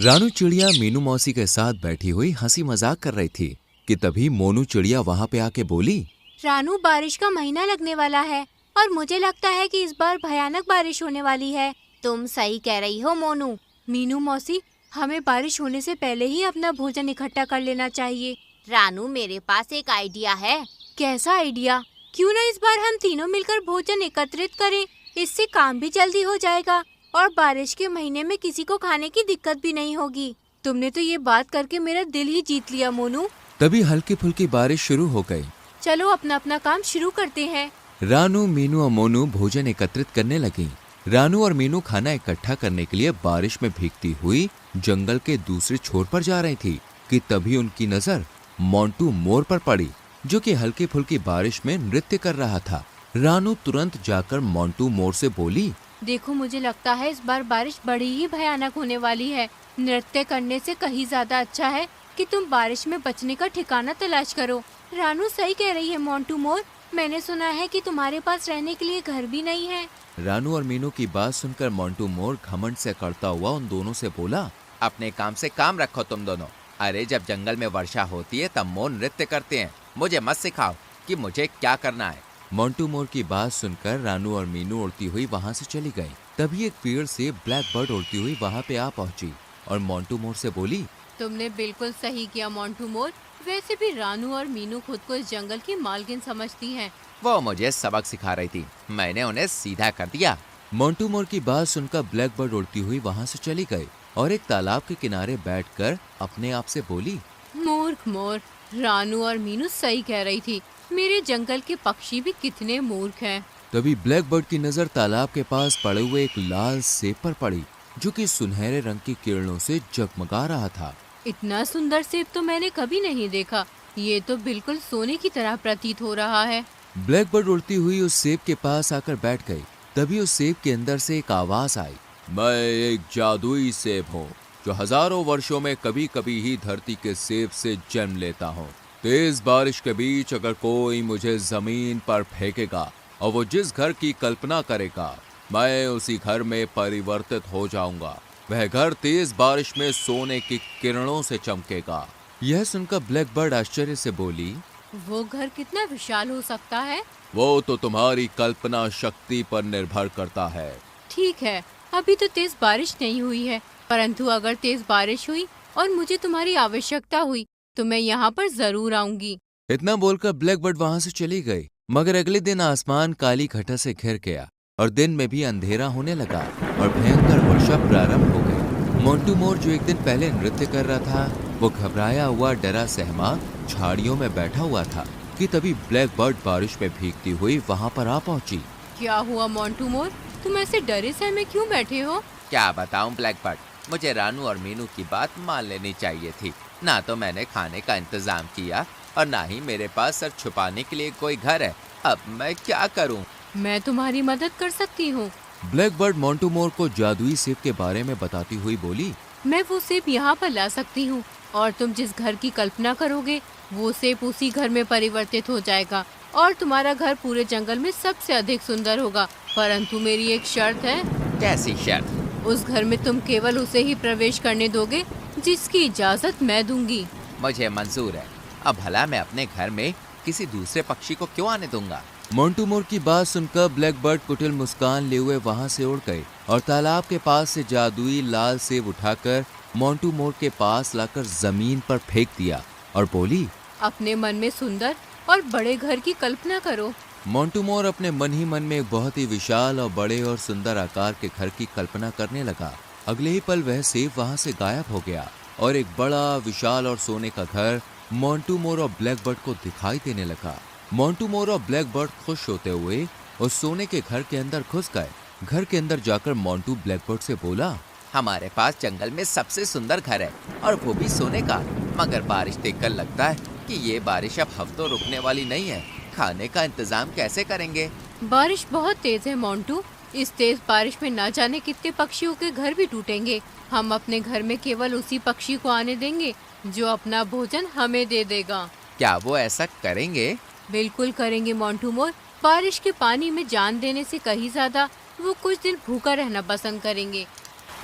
रानू चिड़िया मीनू मौसी के साथ बैठी हुई हंसी मजाक कर रही थी कि तभी मोनू चिड़िया वहाँ पे आके बोली। रानू, बारिश का महीना लगने वाला है और मुझे लगता है कि इस बार भयानक बारिश होने वाली है। तुम सही कह रही हो मोनू। मीनू मौसी, हमें बारिश होने से पहले ही अपना भोजन इकट्ठा कर लेना चाहिए। रानू, मेरे पास एक आइडिया है। कैसा आइडिया? क्यों ना इस बार हम तीनों मिलकर भोजन एकत्रित करें। इससे काम भी जल्दी हो जाएगा और बारिश के महीने में किसी को खाने की दिक्कत भी नहीं होगी। तुमने तो ये बात करके मेरा दिल ही जीत लिया मोनू। तभी हल्की फुल्की बारिश शुरू हो गई। चलो अपना अपना काम शुरू करते हैं। रानू, मीनू और मोनू भोजन एकत्रित करने लगी। रानू और मीनू खाना इकट्ठा करने के लिए बारिश में भीगती हुई जंगल के दूसरे छोर पर जा रही थी कि तभी उनकी नजर मोंटू मोर पर पड़ी, जो कि हल्की फुल्की बारिश में नृत्य कर रहा था। रानू तुरंत जाकर मोंटू मोर से बोली, देखो, मुझे लगता है इस बार बारिश बड़ी ही भयानक होने वाली है। नृत्य करने से कहीं ज्यादा अच्छा है कि तुम बारिश में बचने का ठिकाना तलाश करो। रानू सही कह रही है मोंटू मोर। मैंने सुना है कि तुम्हारे पास रहने के लिए घर भी नहीं है। रानू और मीनू की बात सुनकर मोंटू मोर घमंड से करता हुआ उन दोनों से बोला, अपने काम से काम रखो तुम दोनों। अरे जब जंगल में वर्षा होती है तब मोर नृत्य करते हैं। मुझे मत सिखाओ कि मुझे क्या करना है। मोंटू मोर की बात सुनकर रानू और मीनू उड़ती हुई वहाँ से चली गई। तभी एक पेड़ से ब्लैक बर्ड उड़ती हुई वहाँ पे आ पहुँची और मोंटू मोर से बोली, तुमने बिल्कुल सही किया मोंटू मोर। वैसे भी रानू और मीनू खुद को इस जंगल की मालकिन समझती हैं। वो मुझे सबक सिखा रही थी, मैंने उन्हें सीधा कर दिया। मोंटू मोर की बात सुनकर ब्लैक बर्ड उड़ती हुई वहाँ से चली गई और एक तालाब के किनारे बैठकर अपने आप से बोली, मूर्ख मोर। रानू और मीनू सही कह रही थी। मेरे जंगल के पक्षी भी कितने मूर्ख हैं। तभी ब्लैक बर्ड की नजर तालाब के पास पड़े हुए एक लाल सेब पर पड़ी, जो कि सुनहरे रंग की किरणों से जगमगा रहा था। इतना सुंदर सेब तो मैंने कभी नहीं देखा। ये तो बिल्कुल सोने की तरह प्रतीत हो रहा है। ब्लैक बर्ड उड़ती हुई उस सेब के पास आकर बैठ गई। तभी उस सेब के अंदर से एक आवाज आई, मैं एक जादुई सेब हूँ जो हजारों वर्षों में कभी कभी ही धरती के सेब से जन्म लेता हूँ। तेज बारिश के बीच अगर कोई मुझे जमीन पर फेंकेगा और वो जिस घर की कल्पना करेगा, मैं उसी घर में परिवर्तित हो जाऊंगा। वह घर तेज बारिश में सोने की किरणों से चमकेगा। यह सुनकर ब्लैक बर्ड आश्चर्य से बोली, वो घर कितना विशाल हो सकता है? वो तो तुम्हारी कल्पना शक्ति पर निर्भर करता है। ठीक है, अभी तो तेज बारिश नहीं हुई है, परंतु अगर तेज बारिश हुई और मुझे तुम्हारी आवश्यकता हुई तो मैं यहाँ पर जरूर आऊंगी। इतना बोलकर ब्लैक बर्ड वहां से चली गई। मगर अगले दिन आसमान काली घटा से घिर गया और दिन में भी अंधेरा होने लगा और भयंकर वर्षा प्रारंभ हो गई। मोंटू मोर, जो एक दिन पहले नृत्य कर रहा था, वो घबराया हुआ डरा सहमा झाड़ियों में बैठा हुआ था कि तभी ब्लैक बर्ड बारिश में भीगती हुई वहां पर आ पहुंची। क्या हुआ मोंटू मोर? तुम ऐसे डरे सहमे क्यों बैठे हो? क्या बताऊं ब्लैक बर्ड, मुझे रानू और मीनू की बात मान लेनी चाहिए थी। ना तो मैंने खाने का इंतजाम किया और ना ही मेरे पास सर छुपाने के लिए कोई घर है। अब मैं क्या करूं? मैं तुम्हारी मदद कर सकती हूँ। ब्लैक बर्ड मोंटू मोर को जादुई सेब के बारे में बताती हुई बोली, मैं वो सेब यहाँ पर ला सकती हूँ और तुम जिस घर की कल्पना करोगे वो सेब उसी घर में परिवर्तित हो जाएगा और तुम्हारा घर पूरे जंगल में सबसे अधिक सुंदर होगा। परंतु मेरी एक शर्त है। कैसी शर्त? उस घर में तुम केवल उसे ही प्रवेश करने दोगे जिसकी इजाजत मैं दूंगी। मुझे मंजूर है। अब भला मैं अपने घर में किसी दूसरे पक्षी को क्यों आने दूंगा? मोंटू मोर की बात सुनकर ब्लैक बर्ड कुटिल मुस्कान लिए हुए वहां से उड़ गए और तालाब के पास से जादुई लाल सेब उठाकर मोंटू मोर के पास लाकर जमीन पर फेंक दिया और बोली, अपने मन में सुंदर और बड़े घर की कल्पना करो। मोंटू मोर अपने मन ही मन में एक बहुत ही विशाल और बड़े और सुंदर आकार के घर की कल्पना करने लगा। अगले ही पल वह सेब वहां से गायब हो गया और एक बड़ा विशाल और सोने का घर मोंटू मोर और ब्लैक बर्ड को दिखाई देने लगा। मोंटू मोर और ब्लैक बर्ड खुश होते हुए उस सोने के घर के अंदर घुस गए। घर के अंदर जाकर मोंटू ब्लैक बर्ड से बोला, हमारे पास जंगल में सबसे सुंदर घर है और वो भी सोने का। मगर बारिश देखकर लगता है कि ये बारिश अब हफ्तों रुकने वाली नहीं है। खाने का इंतजाम कैसे करेंगे? बारिश बहुत तेज है मोंटू। इस तेज बारिश में ना जाने कितने पक्षियों के घर भी टूटेंगे। हम अपने घर में केवल उसी पक्षी को आने देंगे जो अपना भोजन हमें दे देगा। क्या वो ऐसा करेंगे? बिल्कुल करेंगे मोंटू मोर। बारिश के पानी में जान देने से कहीं ज्यादा वो कुछ दिन भूखा रहना पसंद करेंगे।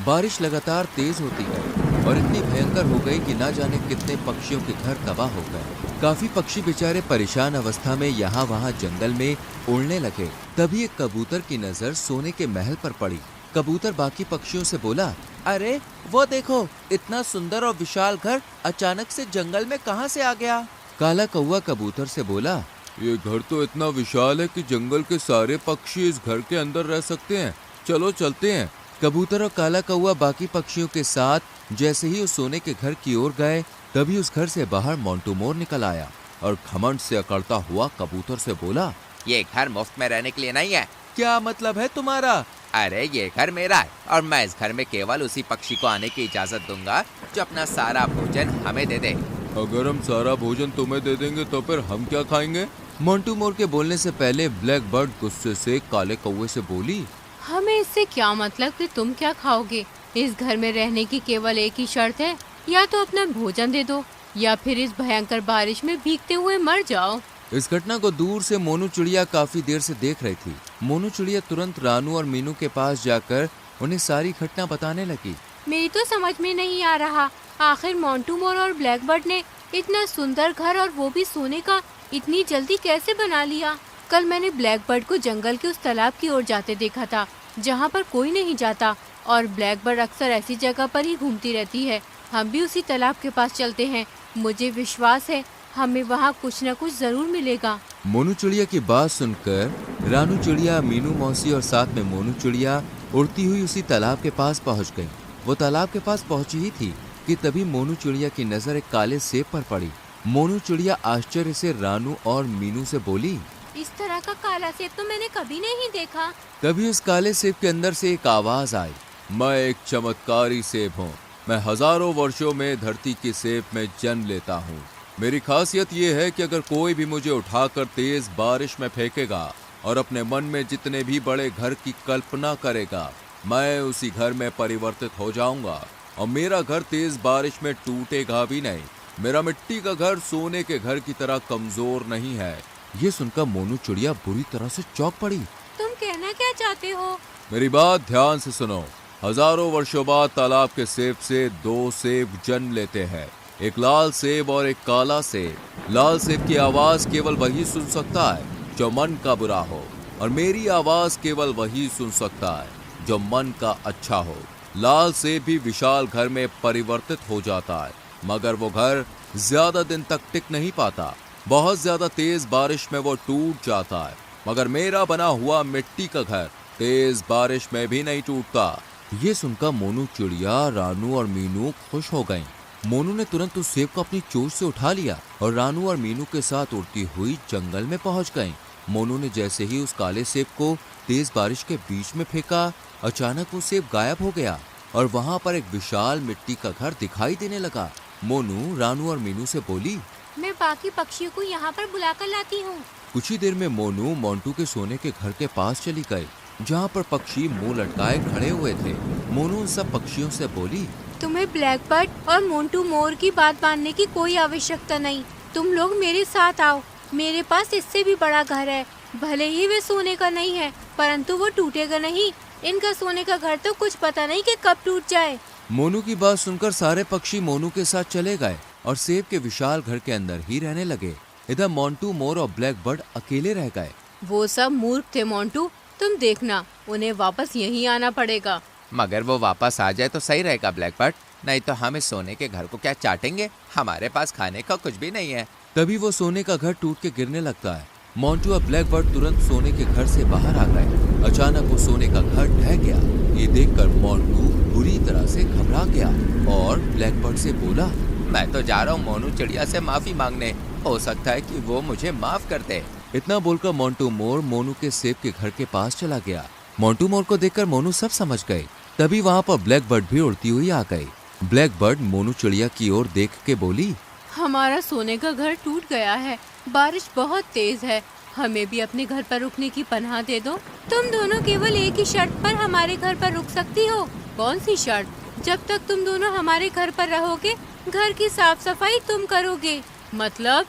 बारिश लगातार तेज होती है और इतनी भयंकर हो गई कि ना जाने कितने पक्षियों के घर तबाह हो गए। काफी पक्षी बेचारे परेशान अवस्था में यहाँ वहाँ जंगल में उड़ने लगे। तभी एक कबूतर की नजर सोने के महल पर पड़ी। कबूतर बाकी पक्षियों से बोला, अरे वो देखो, इतना सुंदर और विशाल घर अचानक से जंगल में कहाँ से आ गया? काला कौवा कबूतर से बोला, ये घर तो इतना विशाल है कि जंगल के सारे पक्षी इस घर के अंदर रह सकते हैं। चलो चलते हैं। कबूतर और काला कौवा बाकी पक्षियों के साथ जैसे ही उस सोने के घर की ओर गए, तभी उस घर से बाहर मोंटू मोर निकल आया और घमंड से अकड़ता हुआ कबूतर से बोला, ये घर मुफ्त में रहने के लिए नहीं है। क्या मतलब है तुम्हारा? अरे ये घर मेरा है और मैं इस घर में केवल उसी पक्षी को आने की इजाजत दूंगा जो अपना सारा भोजन हमें दे दे। अगर हम सारा भोजन तुम्हें दे देंगे तो फिर हम क्या खाएंगे? मोंटू मोर के बोलने से पहले ब्लैक बर्ड गुस्से से काले कौवे से बोली, हमें इससे क्या मतलब कि तुम क्या खाओगे? इस घर में रहने की केवल एक ही शर्त है, या तो अपना भोजन दे दो या फिर इस भयंकर बारिश में भीगते हुए मर जाओ। इस घटना को दूर से मोनू चिड़िया काफी देर से देख रही थी। मोनू चिड़िया तुरंत रानू और मीनू के पास जाकर उन्हें सारी घटना बताने लगी। मेरी तो समझ में नहीं आ रहा, आखिर मोंटू मोर और ब्लैक बर्ड ने इतना सुंदर घर और वो भी सोने का इतनी जल्दी कैसे बना लिया? कल मैंने ब्लैक बर्ड को जंगल के उस तालाब की ओर जाते देखा था जहाँ पर कोई नहीं जाता, और ब्लैक बर्ड अक्सर ऐसी जगह पर ही घूमती रहती है। हम भी उसी तालाब के पास चलते हैं, मुझे विश्वास है हमें वहाँ कुछ न कुछ जरूर मिलेगा। मोनू चिड़िया की बात सुनकर रानू चिड़िया, मीनू मौसी और साथ में मोनू चिड़िया उड़ती हुई उसी तालाब के पास पहुँच गयी। वो तालाब के पास पहुँची ही थी कि तभी मोनू चिड़िया की नजर एक काले सेब पर पड़ी। मोनू चिड़िया आश्चर्य से रानू और मीनू से बोली, इस तरह का काला सेब तो मैंने कभी नहीं देखा। तभी उस काले सेब के अंदर से एक आवाज आई, मैं एक चमत्कारी सेब हूँ। मैं हजारों वर्षों में धरती के सेब में जन्म लेता हूँ। मेरी खासियत ये है कि अगर कोई भी मुझे उठाकर तेज बारिश में फेंकेगा और अपने मन में जितने भी बड़े घर की कल्पना करेगा, मैं उसी घर में परिवर्तित हो जाऊंगा और मेरा घर तेज बारिश में टूटेगा भी नहीं। मेरा मिट्टी का घर सोने के घर की तरह कमजोर नहीं है। ये सुनकर मोनू चिड़िया बुरी तरह से चौंक पड़ी। तुम कहना क्या चाहते हो? मेरी बात ध्यान से सुनो। हजारों वर्षों बाद तालाब के सेब से दो सेब जन्म लेते हैं, एक लाल सेब और एक काला सेब। लाल सेब की आवाज केवल वही सुन सकता है जो मन का बुरा हो, और मेरी आवाज केवल वही सुन सकता है जो मन का अच्छा हो। लाल सेब भी विशाल घर में परिवर्तित हो जाता है, मगर वो घर ज्यादा दिन तक टिक नहीं पाता। बहुत ज्यादा तेज बारिश में वो टूट जाता है, मगर मेरा बना हुआ मिट्टी का घर तेज बारिश में भी नहीं टूटता। ये सुनकर मोनू चिड़िया, रानू और मीनू खुश हो गईं। मोनू ने तुरंत उस सेब को अपनी चोंच से उठा लिया और रानू और मीनू के साथ उड़ती हुई जंगल में पहुंच गईं। मोनू ने जैसे ही उस काले सेब को तेज बारिश के बीच में फेंका, अचानक वो सेब गायब हो गया और वहां पर एक विशाल मिट्टी का घर दिखाई देने लगा। मोनू, रानू और मीनू से बोली, मैं बाकी पक्षियों को यहाँ पर बुलाकर लाती हूँ। कुछ ही देर में मोनू मोंटू के सोने के घर के पास चली गई, जहाँ पर पक्षी मुंह लटकाए खड़े हुए थे। मोनू उन सब पक्षियों से बोली, तुम्हें ब्लैक बर्ड और मोंटू मोर की बात मानने की कोई आवश्यकता नहीं। तुम लोग मेरे साथ आओ। मेरे पास इससे भी बड़ा घर है। भले ही वे सोने का नहीं है, परंतु वो टूटेगा नहीं। इनका सोने का घर तो कुछ पता नहीं कि कब टूट जाए। मोनू की बात सुनकर सारे पक्षी मोनू के साथ चले गए और सेब के विशाल घर के अंदर ही रहने लगे। इधर मोंटू मोर और ब्लैक बर्ड अकेले रह गए। वो सब मूर्ख थे मोंटू, तुम देखना उन्हें वापस यहीं आना पड़ेगा। मगर वो वापस आ जाए तो सही रहेगा ब्लैक बर्ड, नहीं तो हम इस सोने के घर को क्या चाटेंगे? हमारे पास खाने का कुछ भी नहीं है। तभी वो सोने का घर टूट के गिरने लगता है। मोंटू और ब्लैक बर्ड तुरंत सोने के घर से बाहर आ गए। अचानक वो सोने का घर ढह गया। ये देखकर मोंटू बुरी तरह से घबरा गया और ब्लैक बर्ड से बोला, मैं तो जा रहा हूँ मोनू चिड़िया से माफी मांगने, हो सकता है कि वो मुझे माफ कर दे। इतना बोलकर मोंटू मोर मोनू के सेब के घर के पास चला गया। मोंटू मोर को देखकर मोनू सब समझ गए। तभी वहाँ पर ब्लैक बर्ड भी उड़ती हुई आ गई। ब्लैक बर्ड मोनू चिड़िया की ओर देख के बोली, हमारा सोने का घर टूट गया है। बारिश बहुत तेज है, हमें भी अपने घर पर रुकने की पनाह दे दो। तुम दोनों केवल एक ही शर्त पर हमारे घर पर रुक सकती हो। कौन सी शर्त? जब तक तुम दोनों हमारे घर पर रहोगे, घर की साफ सफाई तुम करोगे। मतलब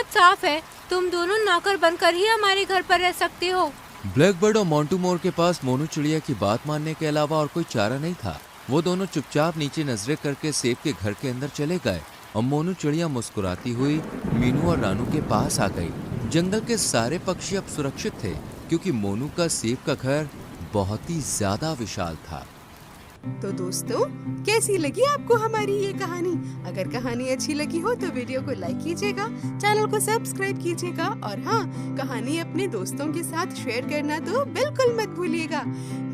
साफ है, तुम दोनों नौकर बनकर ही हमारे घर पर रह सकते हो। ब्लैक बर्ड और मोंटू मोर के पास मोनू चिड़िया की बात मानने के अलावा और कोई चारा नहीं था। वो दोनों चुपचाप नीचे नजरें करके सेब के घर के अंदर चले गए और मोनू चिड़िया मुस्कुराती हुई मीनू और रानू के पास आ गई। जंगल के सारे पक्षी अब सुरक्षित थे क्योंकि मोनू का सेब का घर बहुत ही ज्यादा विशाल था। तो दोस्तों, कैसी लगी आपको हमारी ये कहानी? अगर कहानी अच्छी लगी हो तो वीडियो को लाइक कीजिएगा, चैनल को सब्सक्राइब कीजिएगा और हाँ, कहानी अपने दोस्तों के साथ शेयर करना तो बिल्कुल मत भूलिएगा।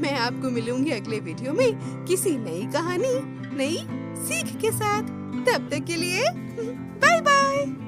मैं आपको मिलूंगी अगले वीडियो में किसी नई कहानी, नई सीख के साथ। तब तक के लिए बाय बाय।